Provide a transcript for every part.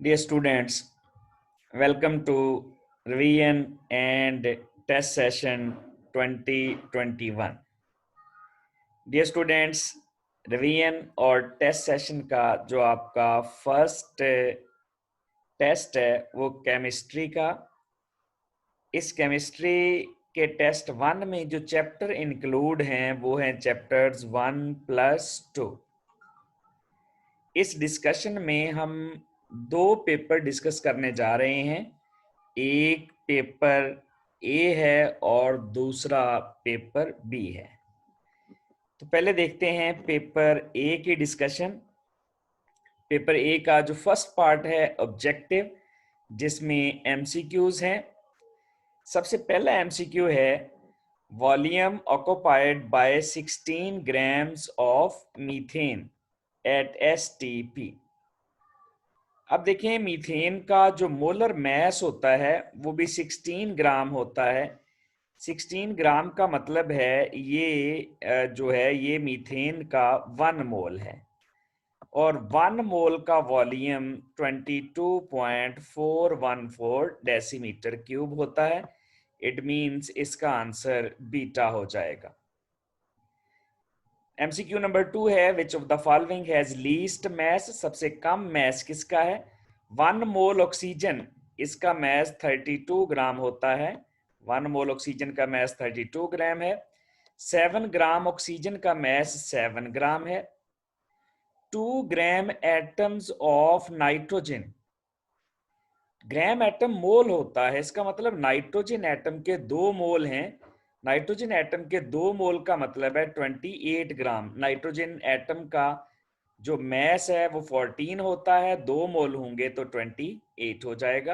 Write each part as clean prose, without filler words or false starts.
Dear students, welcome to revision and test session 2021. Dear students, revision और test session का जो आपका first test है वो केमिस्ट्री का। इस केमिस्ट्री के टेस्ट 1 में जो चैप्टर इंक्लूड हैं वो हैं चैप्टर्स 1+2। इस डिस्कशन में हम दो पेपर डिस्कस करने जा रहे हैं। एक पेपर ए है और दूसरा पेपर बी है। तो पहले देखते हैं पेपर ए की डिस्कशन। पेपर ए का जो फर्स्ट पार्ट है ऑब्जेक्टिव, जिसमें एमसीक्यूज हैं। सबसे पहला एमसीक्यू है volume occupied by 16 grams of methane at STP. अब देखें, मीथेन का जो मोलर मैस होता है वो भी 16 ग्राम होता है। 16 ग्राम का मतलब है ये जो है ये मीथेन का 1 मोल है और 1 मोल का वॉल्यूम 22.414 डेसीमीटर क्यूब होता है। इट मींस इसका आंसर बीटा हो जाएगा। एमसीक्यू नंबर 2 है which of the following has least mass. सबसे कम मैस किसका है? 1 मोल ऑक्सीजन, इसका मैस 32 ग्राम होता है। 1 मोल ऑक्सीजन का मैस 32 ग्राम है। 7 ग्राम ऑक्सीजन का मैस 7 ग्राम है। 2 gram atoms of nitrogen, gram atom mole होता है, इसका मतलब नाइट्रोजन एटम के 2 मोल हैं। नाइट्रोजन एटम के 2 मोल का मतलब है 28 ग्राम। नाइट्रोजन एटम का जो मैस है वो 14 होता है, 2 मोल होंगे तो 28 हो जाएगा।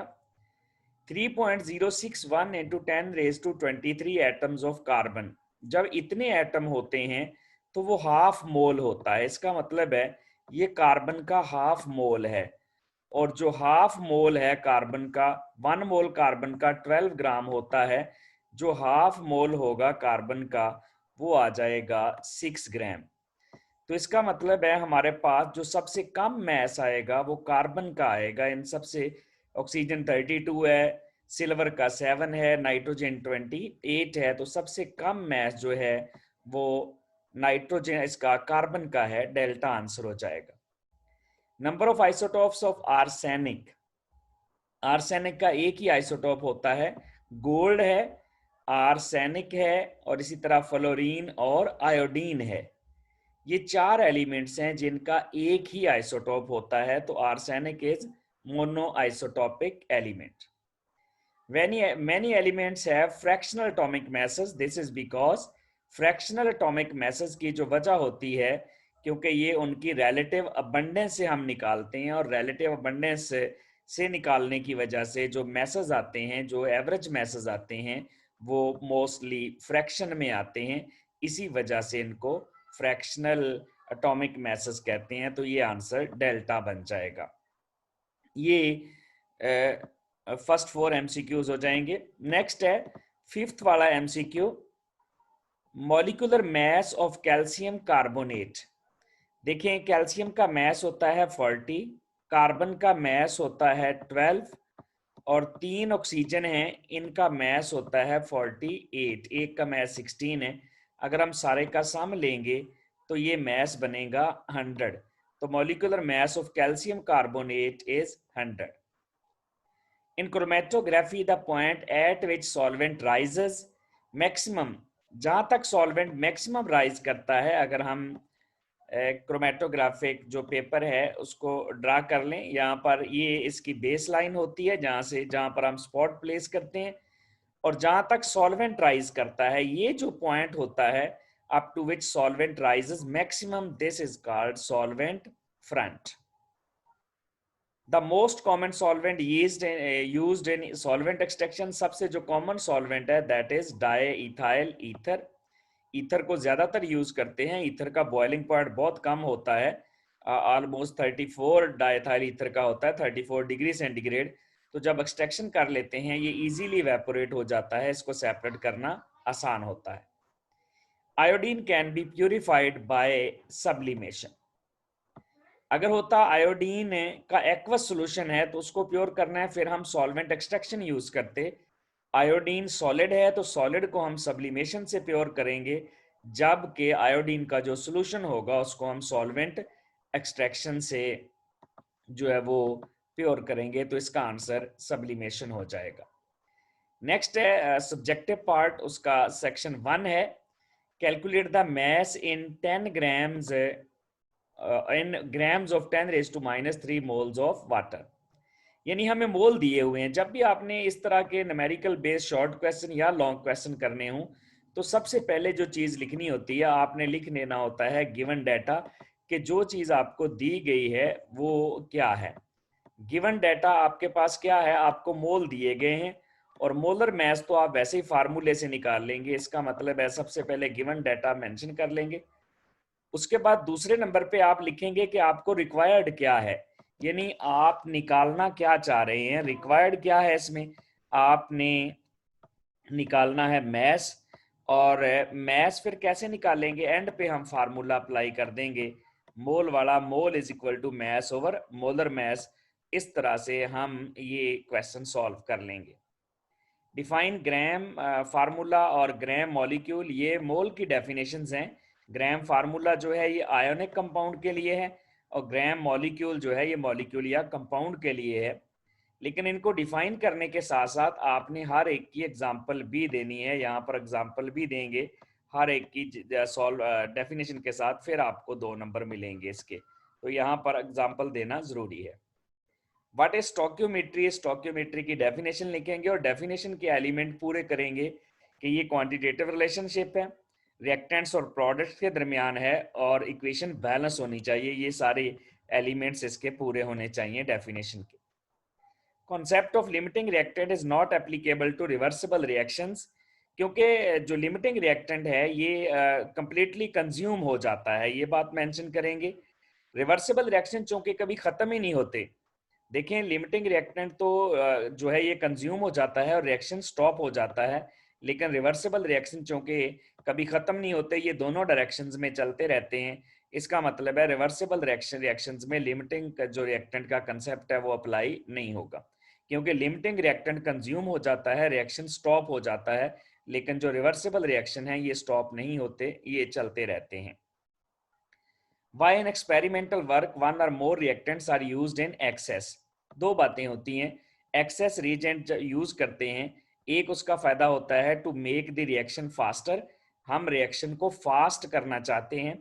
3.061 इंटू 10⁻23 एटम्स ऑफ कार्बन, जब इतने एटम होते हैं तो वो हाफ मोल होता है। इसका मतलब है ये कार्बन का हाफ मोल है और जो हाफ मोल है कार्बन का, 1 मोल कार्बन का 12 ग्राम होता है। जो हाफ मोल होगा कार्बन का वो आ जाएगा 6 ग्राम। तो इसका मतलब है हमारे पास जो सबसे कम मैस आएगा वो कार्बन का आएगा। इन सबसे ऑक्सीजन 32 है, सिल्वर का 7 है, नाइट्रोजन 28 है, तो सबसे कम मैस जो है वो नाइट्रोजन इसका कार्बन का है। डेल्टा आंसर हो जाएगा। Number of isotopes of arsenic, arsenic का एक ही आइसोटॉप होता है, गोल्ड है, आर्सेनिक है और इसी तरह फ्लोरीन और आयोडीन है। ये 4 एलिमेंट्स हैं जिनका एक ही आइसोटॉप होता है, तो arsenic is mono isotopic element. Many elements have fractional atomic masses. This is because fractional atomic masses की जो वजह होती है क्योंकि ये उनकी relative abundance से हम निकालते हैं और relative abundance से निकालने की वजह से जो masses आते हैं, जो average masses आते हैं, वो mostly fraction में आते हैं। इसी वजह से इनको fractional atomic masses कहते हैं। तो ये आंसर डेल्टा बन जाएगा। ये फर्स्ट 4 एमसीक्यूज हो जाएंगे। नेक्स्ट है 5th वाला MCQ, molecular mass of calcium carbonate. देखें, कैल्शियम का मैस होता है 40, कार्बन का मैस होता है 12 और 3 ऑक्सीजन हैं, इनका मैस होता है 48, एक का मैस 16 है। अगर हम सारे का सम लेंगे तो ये मैस बनेगा 100। तो molecular mass of calcium carbonate is 100। In chromatography, the point at which solvent rises maximum, जहां तक solvent maximum rise करता है, अगर हम क्रोमेटोग्राफिक जो पेपर है उसको ड्रा कर लें, यहाँ पर ये इसकी बेस लाइन होती है जहाँ पर हम स्पॉट प्लेस करते हैं और जहां तक सॉल्वेंट राइज करता है ये जो पॉइंट होता है up to which solvent rises maximum, this is called solvent front. The most common solvent used in solvent extraction, सबसे जो कॉमन सॉल्वेंट है that is diethyl ether. Ether को ज्यादातर यूज करते हैं। ईथर का बॉइलिंग पॉइंट बहुत कम होता है, ऑलमोस्ट 34 डाइथाइल ईथर का होता है, 34 डिग्री सेंटीग्रेड। तो जब एक्सट्रैक्शन कर लेते हैं ये इजीली इवेपोरेट हो जाता है, इसको सेपरेट करना आसान होता है। Iodine can be purified bye sublimation. अगर होता आयोडीन का एक्वस सॉल्यूशन है तो उसको प्योर करना है, फिर हम सॉल्वेंट एक्सट्रैक्शन यूज करते। आयोडीन सॉलिड है तो सॉलिड को हम सब्लिमेशन से प्योर करेंगे, जबकि आयोडीन का जो सॉल्यूशन होगा उसको हम सॉल्वेंट एक्सट्रैक्शन से जो है वो प्योर करेंगे। तो इसका आंसर सब्लिमेशन हो जाएगा। नेक्स्ट है सब्जेक्टिव पार्ट, उसका सेक्शन 1 है, calculate the mass in 10 grams in grams of 10⁻³ moles of water. यानी हमें मोल दिए हुए हैं। जब भी आपने इस तरह के न्यूमेरिकल बेस्ड शॉर्ट क्वेश्चन या लॉन्ग क्वेश्चन करने हो तो सबसे पहले जो चीज लिखनी होती है, आपने लिख लेना होता है गिवन डाटा, कि जो चीज आपको दी गई है वो क्या है। गिवन डाटा आपके पास क्या है, आपको मोल दिए गए हैं, और मोलर मैस तो आप वैसे ही फार्मूले से निकाल लेंगे। इसका मतलब है सबसे पहले गिवन डाटा मेंशन कर लेंगे, उसके बाद दूसरे नंबर पे आप लिखेंगे कि आपको रिक्वायर्ड क्या है, यानी आप निकालना क्या चाह रहे हैं। रिक्वायर्ड क्या है इसमें, आपने निकालना है मैस, और मैस फिर कैसे निकालेंगे, एंड पे हम फार्मूला अप्लाई कर देंगे, मोल वाला, mole is equal to mass over molar mass. इस तरह से हम ये क्वेश्चन सॉल्व कर लेंगे। डिफाइन ग्राम फार्मूला और ग्राम मॉलिक्यूल, ये मोल की डेफिनेशंस हैं। ग्राम फार्मूला जो है ये आयोनिक कंपाउंड के लिए है, और ग्राम मॉलिक्यूल जो है ये मॉलिक्यूल या कंपाउंड के लिए है। लेकिन इनको डिफाइन करने के साथ साथ आपने हर एक की एग्जांपल भी देनी है। यहाँ पर एग्जांपल भी देंगे हर एक की सॉल्व डेफिनेशन के साथ, फिर आपको 2 नंबर मिलेंगे इसके। तो यहाँ पर एग्जांपल देना जरूरी है। व्हाट इज स्टोक्योमेट्री, स्टोक्योमेट्री की डेफिनेशन लिखेंगे और डेफिनेशन के एलिमेंट पूरे करेंगे कि ये क्वांटिटेटिव रिलेशनशिप है, रिएक्टेंट्स और प्रोडक्ट्स के दरमियान है, और इक्वेशन बैलेंस होनी चाहिए। ये सारे एलिमेंट्स इसके पूरे होने चाहिए डेफिनेशन के। Concept of limiting reactant is not applicable to reversible reactions, क्योंकि जो लिमिटिंग रिएक्टेंट है ये कंप्लीटली कंज्यूम हो जाता है, ये बात मेंशन करेंगे। रिवर्सिबल रिएक्शन चूंकि कभी खत्म ही नहीं होते। देखें लिमिटिंग रिएक्टेंट तो जो है ये कंज्यूम हो जाता है और रिएक्शन स्टॉप हो जाता है, लेकिन रिवर्सिबल रिएक्शन चूंकि कभी खत्म नहीं होते, ये दोनों डायरेक्शंस में चलते रहते हैं। इसका मतलब है रिवर्सिबल रिएक्शंस में लिमिटिंग का जो रिएक्टेंट का कंसेप्ट है वो अप्लाई नहीं होगा, क्योंकि लिमिटिंग रिएक्टेंट कंज्यूम हो जाता है, रिएक्शन स्टॉप हो जाता है, लेकिन जो रिवर्सिबल रिएक्शन है ये स्टॉप नहीं होते, ये चलते रहते हैं। Why in experimental work one or more reactants are used in excess? दो बातें होती हैं, एक्सेस रिएजेंट यूज करते हैं। एक उसका फायदा होता है to make the reaction faster, हम रिएक्शन को फास्ट करना चाहते हैं,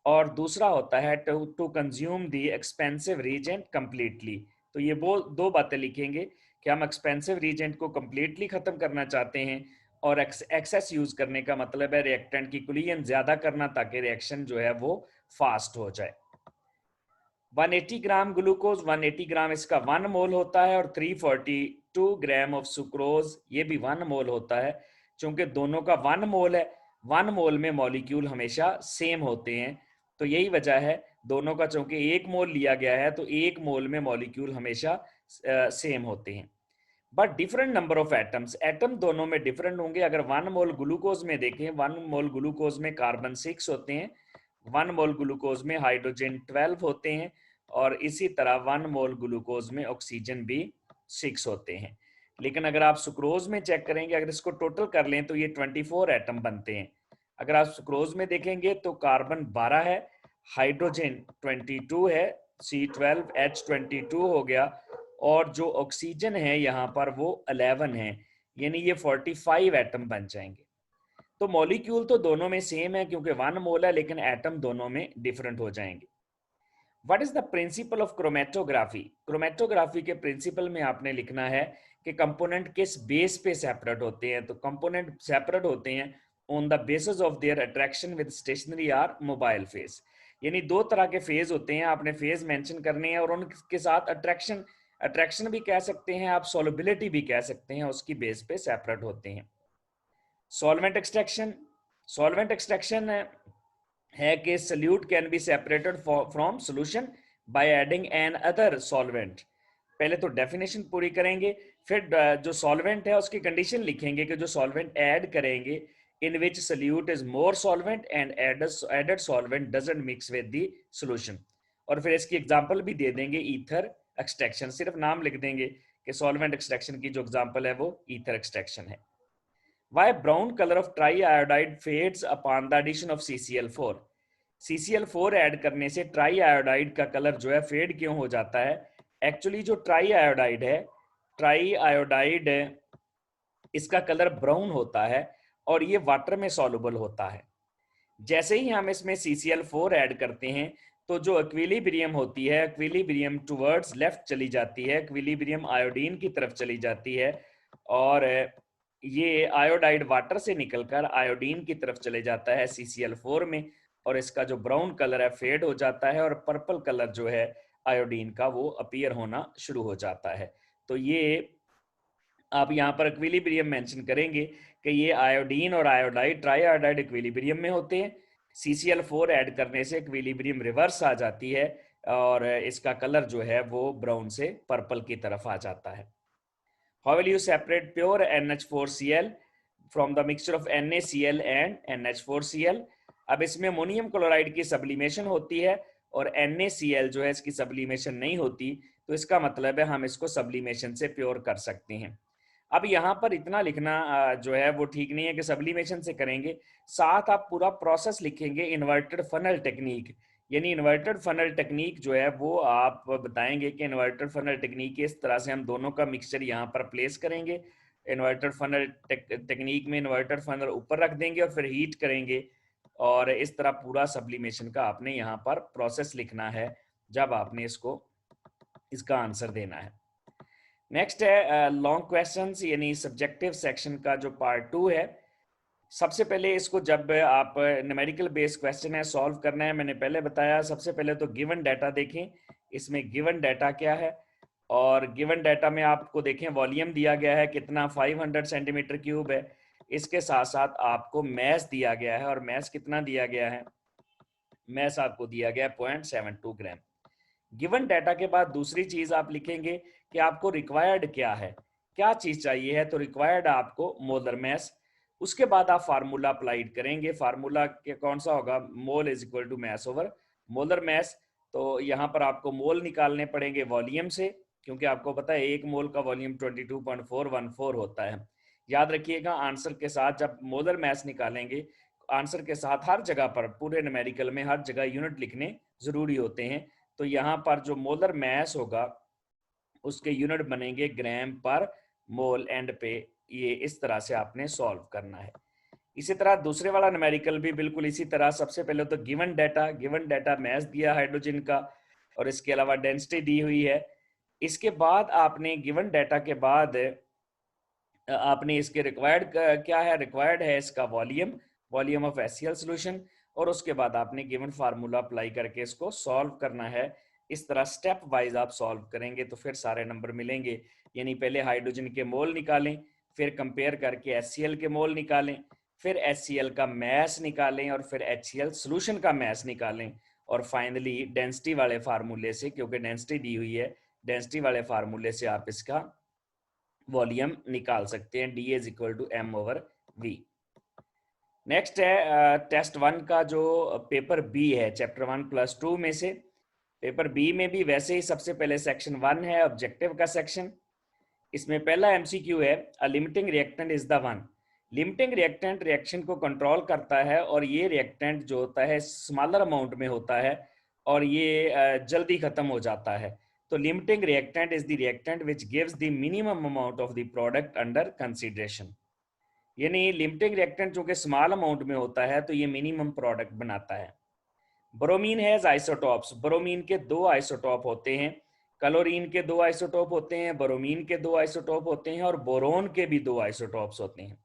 और दूसरा होता है to consume the expensive reagent completely. तो ये वो दो बातें लिखेंगे कि हम एक्सपेंसिव रिएजेंट को कंप्लीटली खत्म करना चाहते हैं, और एक्सेस यूज करने का मतलब है रिएक्टेंट की कुलियन ज्यादा करना ताकि रिएक्शन जो है वो फास्ट हो जाए। 180 ग्राम ग्लूकोज, 180 ग्राम इसका 1 मोल होता है, और 342 ग्राम ऑफ सुक्रोज ये भी 1 मोल होता है। चूंकि दोनों का 1 मोल है, 1 मोल में मॉलिक्यूल हमेशा सेम होते हैं, तो यही वजह है दोनों का, चूंकि 1 मोल लिया गया है तो 1 मोल में मॉलिक्यूल हमेशा सेम होते हैं। But different number of atoms, atom दोनों में डिफरेंट होंगे। अगर 1 मोल ग्लूकोज में देखें, 1 मोल ग्लूकोज में कार्बन 6 होते हैं, 1 मोल ग्लूकोज में हाइड्रोजन 12 होते हैं, और इसी तरह 1 मोल ग्लूकोज में ऑक्सीजन भी 6 होते हैं। लेकिन अगर आप सुक्रोज में चेक करेंगे, अगर इसको टोटल कर लें तो ये 24 एटम बनते हैं। अगर आप सुक्रोज में देखेंगे तो कार्बन 12 है, हाइड्रोजन 22 है, C12H22 हो गया, और जो ऑक्सीजन है यहाँ पर वो 11 है, यानी ये 45 एटम बन जाएंगे। तो मॉलिक्यूल तो दोनों में सेम है क्योंकि 1 मोल है, लेकिन एटम दोनों में डिफरेंट हो जाएंगे। What is the principle of chromatography? Chromatography के प्रिंसिपल में आपने लिखना है कि कंपोनेंट किस बेस पे सेपरेट होते हैं। तो कंपोनेंट सेपरेट होते हैं on the basis of their attraction with stationary or mobile phase, यानी दो तरह के फेज होते हैं, आपने फेज मेंशन करने हैं, और उनके साथ अट्रैक्शन, अट्रैक्शन भी कह सकते हैं आप, सोलबिलिटी भी कह सकते हैं, उसकी बेस पे सेपरेट होते हैं। सॉल्वेंट एक्सट्रैक्शन, सॉल्वेंट एक्सट्रैक्शन है कि solute can be separated from solution by adding another solvent. पहले तो डेफिनेशन पूरी करेंगे, फिर जो सॉल्वेंट है उसकी कंडीशन लिखेंगे कि जो सॉल्वेंट ऐड करेंगे in which solute is more solvent and added solvent doesn't mix with the solution. और फिर इसकी एग्जांपल भी दे देंगे ईथर एक्सट्रैक्शन, सिर्फ नाम लिख देंगे कि सॉल्वेंट एक्सट्रैक्शन की जो एग्जांपल है वो ईथर एक्सट्रैक्शन है। Why brown color of triiodide fades upon the addition of CCl4? CCl4 add करने से ट्राईआयोडाइड का कलर जो है फेड क्यों हो जाता है? एक्चुअली जो ट्राईआयोडाइड है, ट्राईआयोडाइड इसका कलर ब्राउन होता है और ये वाटर में सॉल्युबल होता है। जैसे ही हम इसमें CCl4 ऐड करते हैं तो जो इक्विलिब्रियम होती है, इक्विलिब्रियम टुवर्ड्स लेफ्ट चली जाती है, इक्विलिब्रियम आयोडीन की तरफ चली जाती है और ये आयोडाइड वाटर से निकलकर आयोडीन की तरफ चले जाता है CCl4 में, और इसका जो ब्राउन कलर है फेड हो जाता है और पर्पल कलर जो है आयोडीन का वो अपीयर होना शुरू हो जाता है। तो ये आप यहाँ पर इक्विलिब्रियम मेंशन करेंगे कि ये आयोडीन और आयोडाइड ट्राईआयोडाइड इक्विलिब्रियम में होते हैं। CCl4 ऐड करने से इक्विलिब्रियम रिवर्स आ जाती है और इसका कलर जो है वो ब्राउन से पर्पल की तरफ आ जाता है। How will you separate pure NH4Cl from the mixture of NaCl and NH4Cl? अब इसमें अमोनियम क्लोराइड की सब्लिमेशन होती है और NaCl जो है इसकी सब्लिमेशन नहीं होती, तो इसका मतलब है हम इसको सब्लिमेशन से प्योर कर सकते हैं। अब यहाँ पर इतना लिखना जो है वो ठीक नहीं है कि सब्लिमेशन से करेंगे, साथ आप पूरा प्रोसेस लिखेंगे इन्वर्टेड फनल टेक्निक, यानी इन्वर्टेड फनल टेक्निक जो है वो आप बताएंगे कि इन्वर्टेड फनल टेक्निक इस तरह से हम दोनों का मिक्सचर यहाँ पर प्लेस करेंगे। इन्वर्टेड फनल टेक्निक में इन्वर्टेड फनल ऊपर रख देंगे और फिर हीट करेंगे और इस तरह पूरा सब्लिमेशन का आपने यहाँ पर प्रोसेस लिखना है जब आपने इसको इसका आंसर देना है। नेक्स्ट है लॉन्ग क्वेश्चंस यानी सब्जेक्टिव सेक्शन का जो पार्ट 2 है। सबसे पहले इसको जब आप न्यूमेरिकल बेस्ड क्वेश्चन है सॉल्व करना है, मैंने पहले बताया सबसे पहले तो गिवन डाटा देखें, इसमें गिवन डाटा क्या है, और गिवन डाटा में आपको देखें वॉल्यूम दिया गया है कितना 500 सेंटीमीटर क्यूब है, इसके साथ साथ आपको मैस दिया गया है, और मैस कितना दिया गया है, मैस आपको दिया गया है 0.72 ग्राम। गिवन डाटा के बाद दूसरी चीज आप लिखेंगे कि आपको रिक्वायर्ड क्या है, क्या चीज चाहिए है, तो रिक्वायर्ड आपको मोलर मैस। उसके बाद आप फार्मूला अप्लाइड करेंगे, फार्मूला के कौन सा होगा, mole is equal to mass over molar mass. तो यहाँ पर आपको मोल निकालने पड़ेंगे वॉल्यूम से, क्योंकि आपको पता है एक मोल का वॉल्यूम 22.414 होता है। याद रखिएगा आंसर के साथ जब मोलर मैस निकालेंगे, आंसर के साथ हर जगह पर पूरे न्यूमेरिकल में हर जगह यूनिट लिखने जरूरी होते हैं। तो यहाँ पर जो मोलर मैस होगा उसके यूनिट बनेंगे ग्राम पर मोल एंड पे, ये इस तरह से आपने सॉल्व करना है। इसी तरह दूसरे वाला न्यूमेरिकल भी बिल्कुल इसी तरह, सबसे पहले तो गिवन डाटा मैस दिया हाइड्रोजन का और इसके अलावा डेंसिटी दी हुई है। इसके बाद आपने गिवन डाटा के बाद आपने इसके रिक्वायर्ड क्या है, रिक्वायर्ड है इसका वॉल्यूम ऑफ HCl सॉल्यूशन, और उसके बाद आपने गिवन फार्मूला अप्लाई करके इसको सॉल्व करना है। इस तरह स्टेप वाइज आप सॉल्व करेंगे तो फिर सारे नंबर मिलेंगे। यानी पहले हाइड्रोजन के मोल निकालें, फिर कंपेयर करके HCl के मोल निकालें, फिर HCl का मैस निकालें और फिर HCl सॉल्यूशन का मैस निकालें, और फाइनली डेंसिटी वाले फार्मूले से, क्योंकि डेंसिटी दी हुई है, डेंसिटी वाले फार्मूले से आप इसका वॉल्यूम निकाल सकते हैं, D is equal to M over V। Next है टेस्ट 1 का जो पेपर बी है, चैप्टर 1+2 में से पेपर बी में भी वैसे ही सबसे पहले सेक्शन 1 है ऑब्जेक्टिव का सेक्शन। इसमें पहला MCQ है, a limiting reactant is the one. Limiting reactant reaction को कंट्रोल करता है और ये रिएक्टेंट जो होता है स्मॉलर अमाउंट में होता है और ये जल्दी खत्म हो जाता है। तो limiting reactant is the reactant which gives the minimum amount of the product under consideration. यानी लिमिटिंग रिएक्टेंट जो कि स्मॉल अमाउंट में होता है तो ये मिनिमम प्रोडक्ट बनाता है। ब्रोमीन हैज आइसोटॉप्स, ब्रोमीन के 2 आइसोटॉप होते हैं, क्लोरीन के 2 आइसोटॉप होते हैं, ब्रोमीन के 2 आइसोटॉप होते हैं और बोरोन के भी 2 आइसोटॉप्स होते हैं।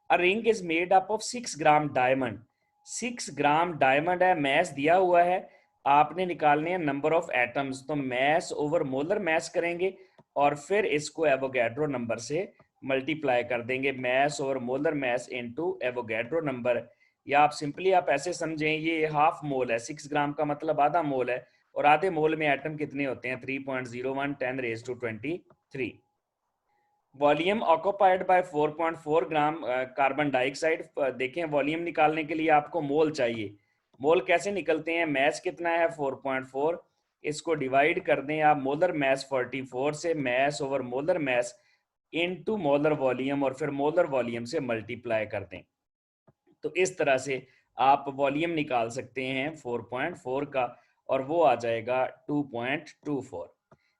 A ring is made up of 6 gram diamond, 6 gram diamond है, मैस दिया हुआ है, आपने निकालने हैं नंबर ऑफ एटम्स, तो मैस ओवर मोलर मैस करेंगे और फिर इसको एवोगैड्रो नंबर से मल्टीप्लाई कर देंगे, mass over molar mass into Avogadro number. या आप सिंपली आप ऐसे समझें ये हाफ मोल है, 6 ग्राम का मतलब आधा मोल है, और आधे मोल में एटम कितने होते हैं 3.01 10⁻23। Volume occupied bye 4.4 gram carbon dioxide. देखें वॉल्यूम निकालने के लिए आपको मोल चाहिए, मोल कैसे निकलते हैं, मैस कितना है 4.4, इसको डिवाइड कर दें आप मोलर मैस 44 से, mass over molar mass into molar volume, और फिर मोलर वॉल्यूम से मल्टीप्लाई कर दें। तो इस तरह से आप वॉल्यूम निकाल सकते हैं 4.4 का, और वो आ जाएगा 2.24।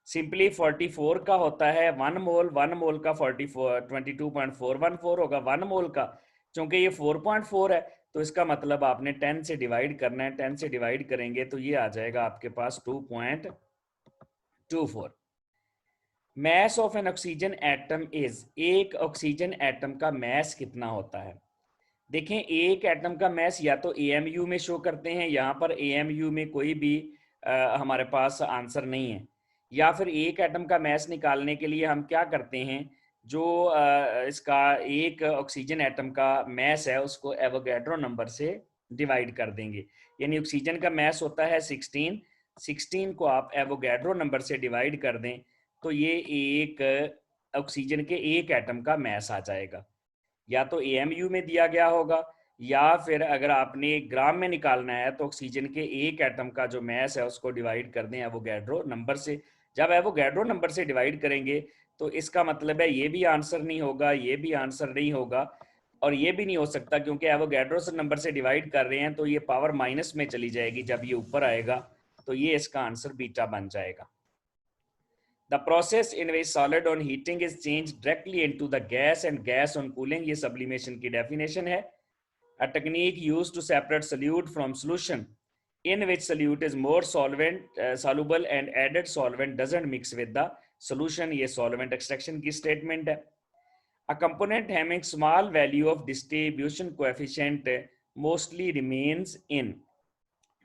सिंपली 44 का होता है 1 मोल का 44 22.414 होगा 1 मोल का। चूंकि ये 4.4 है तो इसका मतलब आपने 10 से डिवाइड करना है, 10 से डिवाइड करेंगे तो ये आ जाएगा आपके पास 2.24। Mass of N oxygen atom is, एक ऑक्सीजन एटम का मैस कितना होता है। देखें, एक एटम का मैस या तो एएमयू में शो करते हैं, यहाँ पर एएमयू में कोई भी हमारे पास आंसर नहीं है, या फिर एक एटम का मैस निकालने के लिए हम क्या करते हैं, जो इसका एक ऑक्सीजन एटम का मैस है उसको एवोगैड्रो नंबर से डिवाइड कर देंगे। यानी ऑक्सीजन का मैस होता है 16, 16 को आप एवोगैड्रो नंबर से डिवाइड कर दें तो ये एक ऑक्सीजन के एक एटम का मैस आ जाएगा। या तो एएमयू में दिया गया होगा, या फिर अगर आपने ग्राम में निकालना है तो ऑक्सीजन के एक एटम का जो मैस है उसको डिवाइड कर दें एवोगैड्रो नंबर से। जब एवोगैड्रो नंबर से डिवाइड करेंगे तो इसका मतलब है ये भी आंसर नहीं होगा, ये भी आंसर नहीं होगा, और ये भी नहीं हो सकता क्योंकि एवोगैड्रो से नंबर से डिवाइड कर रहे हैं तो ये पावर माइनस में चली जाएगी, जब ये ऊपर आएगा तो ये इसका आंसर बीटा बन जाएगा। The process in which solid on heating is changed directly into the gas and gas on cooling, ये sublimation की definition है। A technique used to separate solute from solution in which solute is more solvent soluble and added solvent doesn't mix with the solution, ये solvent extraction की statement है। A component having small value of distribution coefficient mostly remains in,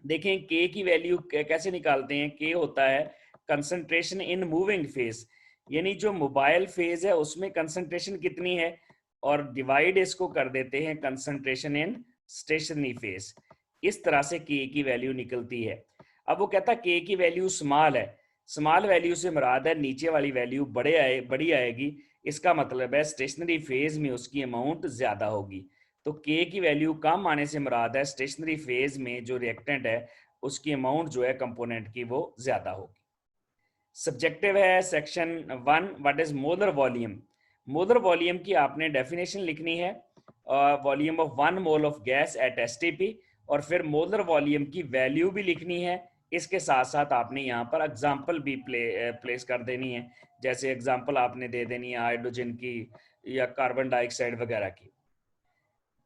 देखें के की value कैसे निकालते हैं, के होता है कंसंट्रेशन इन मूविंग फेज, यानी जो मोबाइल फेज है उसमें कंसंट्रेशन कितनी है, और डिवाइड इसको कर देते हैं कंसंट्रेशन इन स्टेशनरी फेज। इस तरह से के की वैल्यू निकलती है। अब वो कहता है के की वैल्यू स्मॉल है, स्मॉल वैल्यू से मुराद है नीचे वाली वैल्यू बड़ी आएगी, इसका मतलब है स्टेशनरी फेज में उसकी अमाउंट ज्यादा होगी। तो के की वैल्यू कम आने से मुराद है स्टेशनरी फेज में जो रिएक्टेंट है उसकी अमाउंट जो है कंपोनेंट की वो ज्यादा होगी। सब्जेक्टिव है section 1, what is molar volume. Molar volume की आपने डेफिनेशन लिखनी है, volume of 1 mole of gas at STP, और फिर मोलर वॉल्यूम की वैल्यू भी लिखनी है। इसके साथ साथ आपने यहाँ पर एग्जाम्पल भी प्लेस कर देनी है, जैसे एग्जाम्पल आपने दे देनी है हाइड्रोजन की या कार्बन डाइऑक्साइड वगैरह की।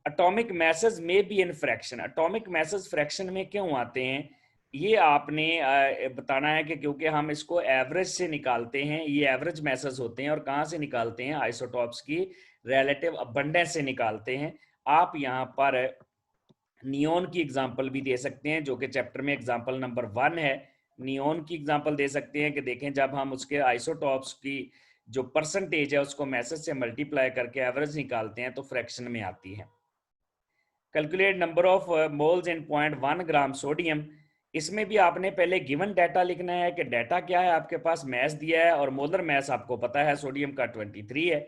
एटॉमिक मैसेज में भी in fraction, atomic message fraction में क्यों आते हैं ये आपने बताना है कि क्योंकि हम इसको एवरेज से निकालते हैं, ये एवरेज मैसेज होते हैं, और कहाँ से निकालते हैं, आइसोटॉप्स की रिलेटिव अबंडेंस से निकालते हैं। आप यहाँ पर नियोन की एग्जांपल भी दे सकते हैं जो कि चैप्टर में एग्जांपल नंबर 1 है। नियोन की एग्जांपल दे सकते हैं कि देखें जब हम उसके आइसोटॉप्स की जो परसेंटेज है उसको मैसेज से मल्टीप्लाई करके एवरेज निकालते हैं तो फ्रैक्शन में आती है। Calculate number of moles in 0.1 gram sodium, इसमें भी आपने पहले गिवन डाटा लिखना है कि डाटा क्या है, आपके पास मैस दिया है और मोलर मैस आपको पता है सोडियम का 23 है।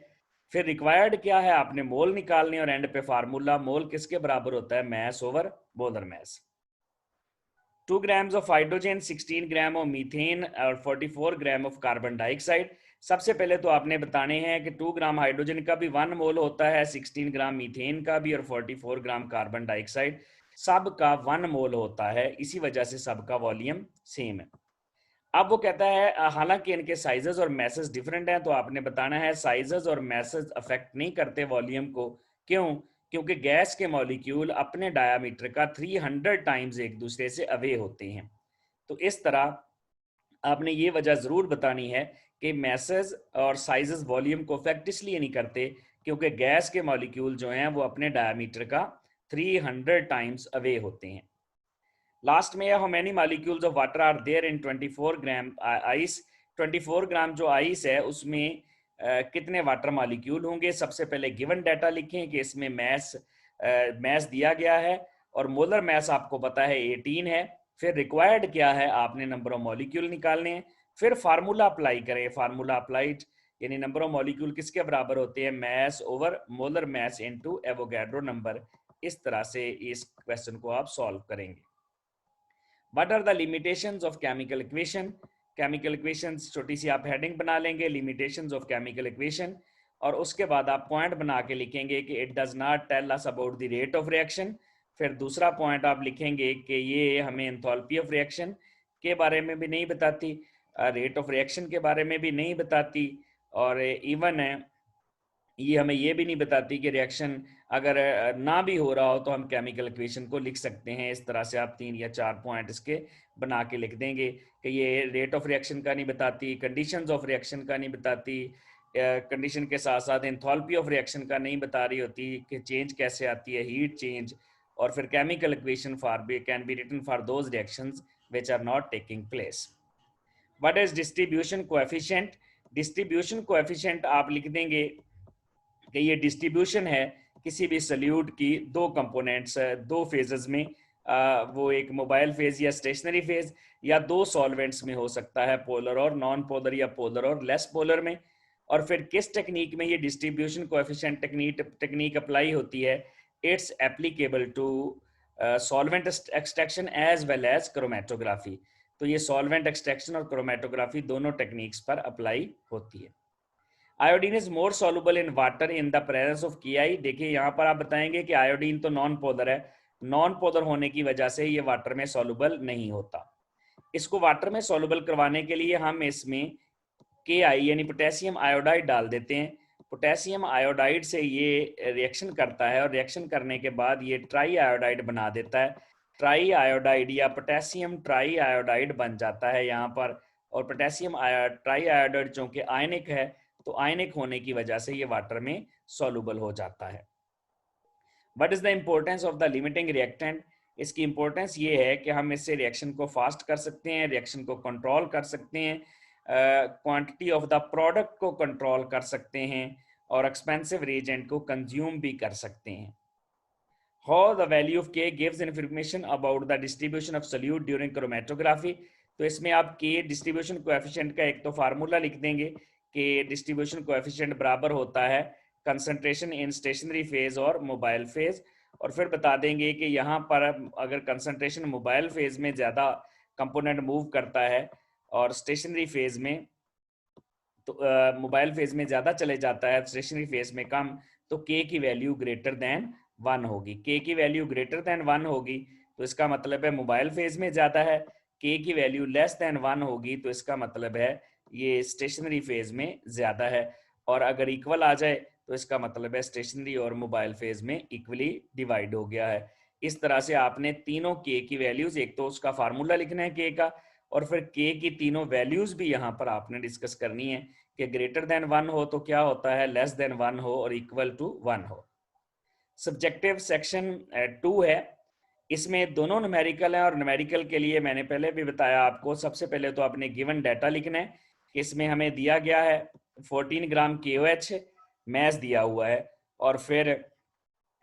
फिर रिक्वायर्ड क्या है, आपने मोल निकालने, और एंड पे फार्मूला मोल किसके बराबर होता है, mass over molar mass. 2 grams of hydrogen, 16 gram of methane और 44 ग्राम ऑफ कार्बन डाइऑक्साइड। सबसे पहले तो आपने बताने हैं कि 2 ग्राम हाइड्रोजन का भी 1 मोल होता है, 16 ग्राम मीथेन का भी और 44 ग्राम कार्बन डाइऑक्साइड सब का 1 मोल होता है, इसी वजह से सबका वॉल्यूम सेम है। अब वो कहता है हालांकि इनके साइजेस और मैसेज डिफरेंट हैं, तो आपने बताना है साइजेस और मैसेज अफेक्ट नहीं करते वॉल्यूम को। क्यों? क्योंकि गैस के मॉलिक्यूल अपने डायामीटर का 300 टाइम्स एक दूसरे से अवे होते हैं। तो इस तरह आपने ये वजह जरूर बतानी है कि मैसेज और साइजेस वॉल्यूम को अफेक्ट इसलिए नहीं करते क्योंकि गैस के मॉलिक्यूल जो हैं वो अपने डायामीटर का 300 टाइम्स अवे होते हैं। लास्ट में how many molecules of water are there in 24 gram ice, 24 gram जो आइस है उसमें कितने वाटर मॉलिक्यूल होंगे। सबसे पहले गिवन डाटा लिखें कि इसमें मैस दिया गया है और मोलर मैस आपको पता है 18 है। फिर रिक्वायर्ड क्या है, आपने नंबर ऑफ मॉलिक्यूल निकालने हैं। फिर फार्मूला अप्लाई करें, फार्मूला अप्लाइड यानी नंबर ऑफ मॉलिक्यूल किसके बराबर होते हैं, mass over molar mass into Avogadro number. इस तरह से इस क्वेश्चन को आप सॉल्व करेंगे। What are the limitations of chemical equation. Chemical equations छोटी सी आप हेडिंग बना लेंगे, लिमिटेशंस ऑफ केमिकल इक्वेशन, और उसके बाद आप पॉइंट बना के लिखेंगे कि it does not tell us about the rate of reaction. फिर दूसरा पॉइंट आप लिखेंगे कि ये हमें एंथैल्पी ऑफ रिएक्शन के बारे में भी नहीं बताती, रेट ऑफ रिएक्शन के बारे में भी नहीं बताती, और इवन ये हमें ये भी नहीं बताती कि रिएक्शन अगर ना भी हो रहा हो तो हम केमिकल इक्वेशन को लिख सकते हैं। इस तरह से आप 3 या 4 पॉइंट इसके बना के लिख देंगे कि ये रेट ऑफ रिएक्शन का नहीं बताती, कंडीशंस ऑफ रिएक्शन का नहीं बताती, कंडीशन के साथ साथ एंथैल्पी ऑफ रिएक्शन का नहीं बता रही होती कि चेंज कैसे आती है, हीट चेंज, और फिर chemical equation for be can be written for those reactions which are not taking place. What is distribution coefficient. Distribution coefficient आप लिख देंगे कि ये डिस्ट्रीब्यूशन है किसी भी सल्यूट की दो कंपोनेंट्स, दो फेजेस में, वो एक मोबाइल फेज या स्टेशनरी फेज या दो सॉल्वेंट्स में हो सकता है, पोलर और नॉन पोलर या पोलर और लेस पोलर में। और फिर किस टेक्निक में ये डिस्ट्रीब्यूशन कोएफिशिएंट टेक्निक अप्लाई होती है, it's applicable to solvent extraction as well as chromatography. तो ये सॉल्वेंट एक्सट्रैक्शन और क्रोमेटोग्राफी दोनों टेक्निक्स पर अप्लाई होती है। Iodine is more soluble in water in the presence of KI। देखिए यहाँ पर आप बताएंगे कि आयोडीन तो नॉन पोलर है, नॉन पोलर होने की वजह से ये वाटर में सॉल्युबल नहीं होता। इसको वाटर में सॉल्युबल करवाने के लिए हम इसमें KI यानी पोटेशियम आयोडाइड डाल देते हैं। पोटेशियम आयोडाइड से ये रिएक्शन करता है और रिएक्शन करने के बाद ये ट्राई आयोडाइड बना देता है। ट्राई आयोडाइड या पोटेशियम ट्राई आयोडाइड बन जाता है यहाँ पर। और पोटेशियम ट्राई आयोडाइड चूंकि आयनिक है तो आयनिक होने की वजह से ये वाटर में सॉल्युबल हो जाता है। What is the importance of the limiting reactant. इसकी इंपॉर्टेंस ये है कि हम इससे रिएक्शन को फास्ट कर सकते हैं, रिएक्शन को कंट्रोल कर सकते हैं, क्वांटिटी ऑफ द प्रोडक्ट को कंट्रोल कर सकते हैं, और एक्सपेंसिव रिएजेंट को कंज्यूम भी कर सकते हैं। How the value of K gives information about the distribution of solute during chromatography. तो इसमें आप K डिस्ट्रीब्यूशन कोएफिशिएंट का एक तो फार्मूला लिख देंगे कि डिस्ट्रीब्यूशन कोएफिशिएंट बराबर होता है कंसंट्रेशन इन स्टेशनरी फेज और मोबाइल फेज, और फिर बता देंगे कि यहाँ पर अगर कंसंट्रेशन मोबाइल फेज में ज़्यादा कंपोनेंट मूव करता है और स्टेशनरी फेज में तो मोबाइल फेज में ज़्यादा चले जाता है, स्टेशनरी फेज में कम, तो K की वैल्यू ग्रेटर देन 1 होगी। K की वैल्यू ग्रेटर देन 1 होगी तो इसका मतलब है मोबाइल फेज में ज़्यादा है। K की वैल्यू लेस देन 1 होगी तो इसका मतलब है ये स्टेशनरी फेज में ज़्यादा है। और अगर इक्वल आ जाए तो इसका मतलब है स्टेशनरी और मोबाइल फेज में इक्वली डिवाइड हो गया है। इस तरह से आपने तीनों K की वैल्यूज, एक तो उसका फार्मूला लिखना है K का, और फिर K की तीनों वैल्यूज भी यहाँ पर आपने डिस्कस करनी है कि ग्रेटर देन 1 हो तो क्या होता है, लेस देन 1 हो और इक्वल टू 1 हो। सब्जेक्टिव सेक्शन 2 है, इसमें दोनों न्यूमेरिकल है, और न्यूमेरिकल के लिए मैंने पहले भी बताया आपको, सबसे पहले तो आपने गिवन डाटा लिखना है। इसमें हमें दिया गया है 14 ग्राम KOH मैस दिया हुआ है, और फिर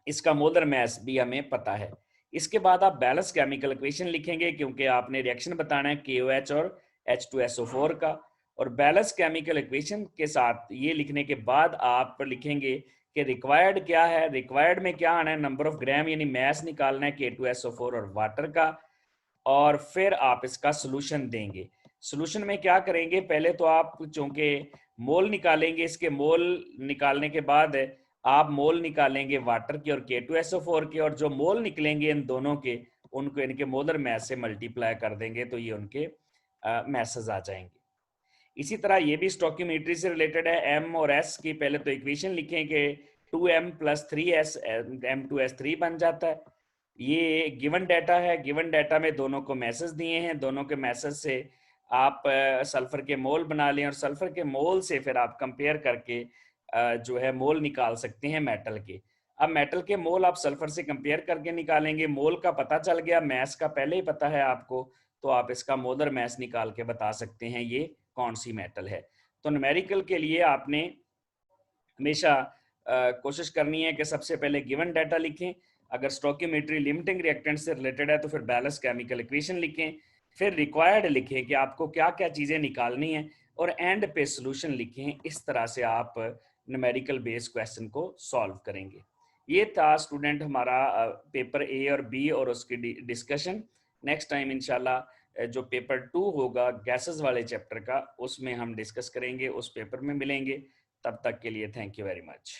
इसका मोलर मैस भी हमें पता है। इसके बाद आप बैलेंस केमिकल इक्वेशन लिखेंगे क्योंकि आपने रिएक्शन बताना है KOH और H2SO4 का। और बैलेंस केमिकल इक्वेशन के साथ ये लिखने के बाद आप लिखेंगे कि रिक्वायर्ड क्या है। रिक्वायर्ड में क्या आना है, नंबर ऑफ ग्राम यानी मैस निकालना है K2SO4 और वाटर का, और फिर आप इसका सोल्यूशन देंगे। सोल्यूशन में क्या करेंगे, पहले तो आप चूंकि मोल निकालेंगे, इसके मोल निकालने के बाद आप मोल निकालेंगे वाटर के और K2SO4 के, और जो मोल निकलेंगे इन दोनों के उनको इनके मोलर मैस से मल्टीप्लाई कर देंगे तो ये उनके मैसेज आ जाएंगे। इसी तरह ये भी स्टोइकियोमेट्री से रिलेटेड है। M और S की पहले तो इक्वेशन लिखें कि 2M + 3S M2S3 बन जाता है। ये गिवन डाटा है, गिवन डाटा में दोनों को मैसेज दिए हैं, दोनों के मैसेज से आप सल्फर के मोल बना लें, और सल्फर के मोल से फिर आप कंपेयर करके जो है मोल निकाल सकते हैं मेटल के। अब मेटल के मोल आप सल्फर से कंपेयर करके निकालेंगे, मोल का पता चल गया, मैस का पहले ही पता है आपको, तो आप इसका मोलर मैस निकाल के बता सकते हैं ये कौन सी मेटल है। तो न्यूमेरिकल के लिए आपने हमेशा कोशिश करनी है कि सबसे पहले गिवन डाटा लिखें, अगर स्टोइकियोमेट्री लिमिटिंग रिएक्टेंट से रिलेटेड है तो फिर बैलेंस केमिकल इक्वेशन लिखें, फिर रिक्वायर्ड लिखें कि आपको क्या क्या चीज़ें निकालनी है, और एंड पे सोल्यूशन लिखें। इस तरह से आप न्यूमेरिकल बेस्ड क्वेश्चन को सॉल्व करेंगे। ये था स्टूडेंट हमारा पेपर A और B और उसकी डिस्कशन। नेक्स्ट टाइम इंशाल्लाह जो पेपर 2 होगा गैसेस वाले चैप्टर का, उसमें हम डिस्कस करेंगे, उस पेपर में मिलेंगे। तब तक के लिए थैंक यू वेरी मच।